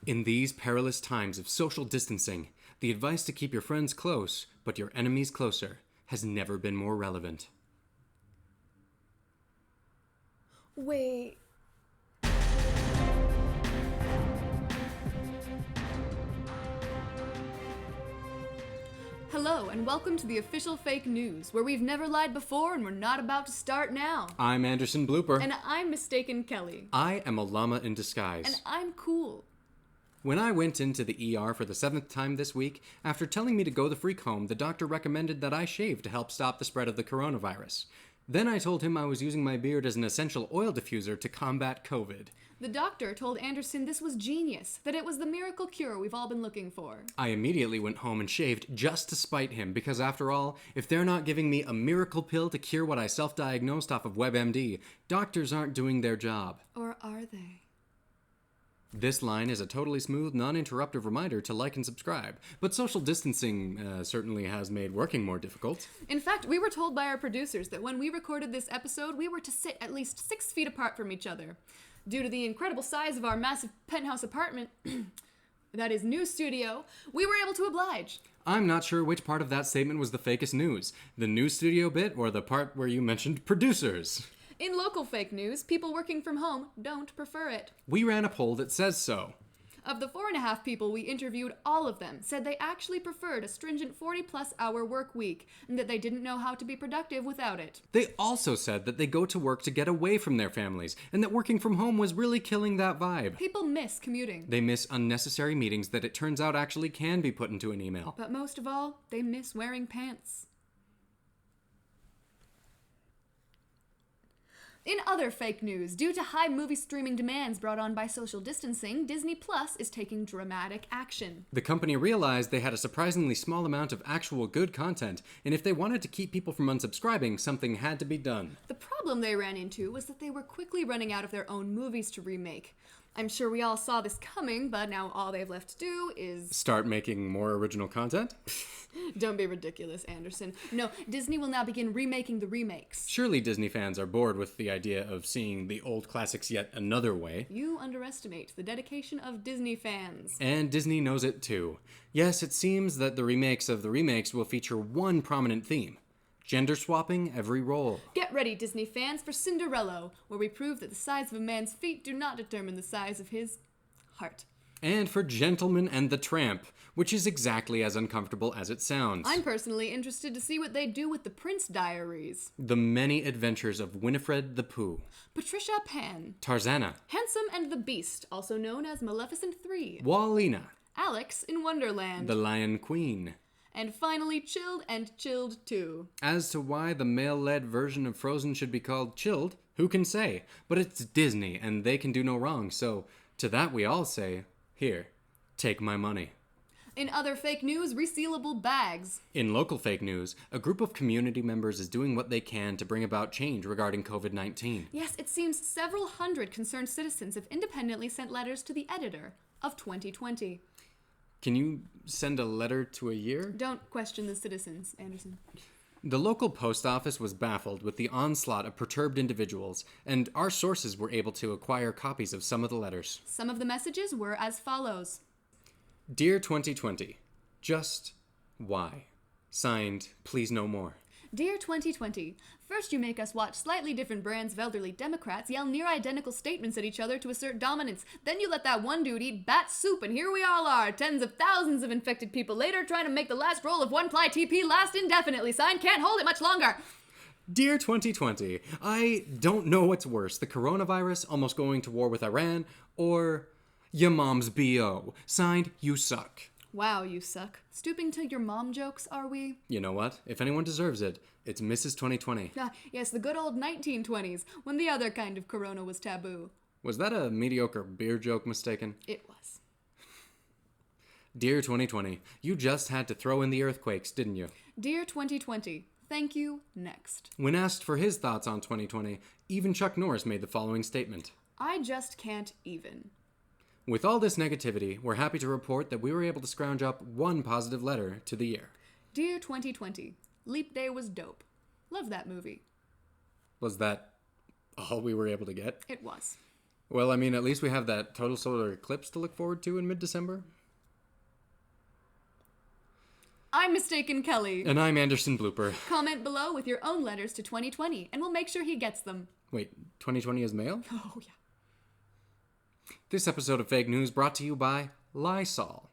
In these perilous times of social distancing, the advice to keep your friends close, but your enemies closer, has never been more relevant. Wait. Hello, and welcome to the official Fake Newz, where we've never lied before and we're not about to start now. I'm Anderson Blooper. And I'm Mistaken Kelly. I am a llama in disguise. And I'm cool. When I went into the ER for the 7th time this week, after telling me to go the freak home, the doctor recommended that I shave to help stop the spread of the coronavirus. Then I told him I was using my beard as an essential oil diffuser to combat COVID. The doctor told Anderson this was genius, that it was the miracle cure we've all been looking for. I immediately went home and shaved just to spite him, because after all, if they're not giving me a miracle pill to cure what I self-diagnosed off of WebMD, doctors aren't doing their job. Or are they? This line is a totally smooth, non-interruptive reminder to like and subscribe, but social distancing certainly has made working more difficult. In fact, we were told by our producers that when we recorded this episode, we were to sit at least 6 feet apart from each other. Due to the incredible size of our massive penthouse apartment, that is news studio, we were able to oblige. I'm not sure which part of that statement was the fakest news, the news studio bit or the part where you mentioned producers. In local fake news, people working from home don't prefer it. We ran a poll that says so. Of the 4.5 people we interviewed, all of them said they actually preferred a stringent 40-plus hour work week, and that they didn't know how to be productive without it. They also said that they go to work to get away from their families, and that working from home was really killing that vibe. People miss commuting. They miss unnecessary meetings that it turns out actually can be put into an email. But most of all, they miss wearing pants. In other fake news, due to high movie streaming demands brought on by social distancing, Disney Plus is taking dramatic action. The company realized they had a surprisingly small amount of actual good content, and if they wanted to keep people from unsubscribing, something had to be done. The problem they ran into was that they were quickly running out of their own movies to remake. I'm sure we all saw this coming, but now all they've left to do is... Start making more original content? Don't be ridiculous, Anderson. No, Disney will now begin remaking the remakes. Surely Disney fans are bored with the idea of seeing the old classics yet another way. You underestimate the dedication of Disney fans. And Disney knows it too. Yes, it seems that the remakes of the remakes will feature one prominent theme: gender swapping every role. Get ready, Disney fans, for Cinderella, where we prove that the size of a man's feet do not determine the size of his heart. And for Gentleman and the Tramp, which is exactly as uncomfortable as it sounds. I'm personally interested to see what they do with the Prince Diaries. The Many Adventures of Winifred the Pooh. Patricia Pan. Tarzana. Handsome and the Beast, also known as Maleficent 3. Wallina. Alex in Wonderland. The Lion Queen. And finally, Chilled and Chilled 2. As to why the male-led version of Frozen should be called Chilled, who can say? But it's Disney, and they can do no wrong, so to that we all say, here, take my money. In other fake news, Resealable Bags. In local fake news, a group of community members is doing what they can to bring about change regarding COVID-19. Yes, it seems several hundred concerned citizens have independently sent letters to the editor of 2020. Can you send a letter to a year? Don't question the citizens, Anderson. The local post office was baffled with the onslaught of perturbed individuals, and our sources were able to acquire copies of some of the letters. Some of the messages were as follows. Dear 2020, just why? Signed, please no more. Dear 2020, first you make us watch slightly different brands of elderly Democrats yell near-identical statements at each other to assert dominance. Then you let that one dude eat bat soup, and here we all are, tens of thousands of infected people later, trying to make the last roll of one-ply TP last indefinitely. Signed, can't hold it much longer. Dear 2020, I don't know what's worse, the coronavirus almost going to war with Iran, or your mom's BO. Signed, you suck. Wow, you suck. Stooping to your mom jokes, are we? You know what? If anyone deserves it, it's Mrs. 2020. Ah, yes, the good old 1920s, when the other kind of corona was taboo. Was that a mediocre beer joke mistaken? It was. Dear 2020, you just had to throw in the earthquakes, didn't you? Dear 2020, thank you, next. When asked for his thoughts on 2020, even Chuck Norris made the following statement. I just can't even. With all this negativity, we're happy to report that we were able to scrounge up one positive letter to the year. Dear 2020, Leap Day was dope. Love that movie. Was that all we were able to get? It was. Well, I mean, at least we have that total solar eclipse to look forward to in mid-December. I'm Mistaken Kelly. And I'm Anderson Blooper. Comment below with your own letters to 2020, and we'll make sure he gets them. Wait, 2020 is mail? Oh, yeah. This episode of Fake Newz brought to you by Lysol.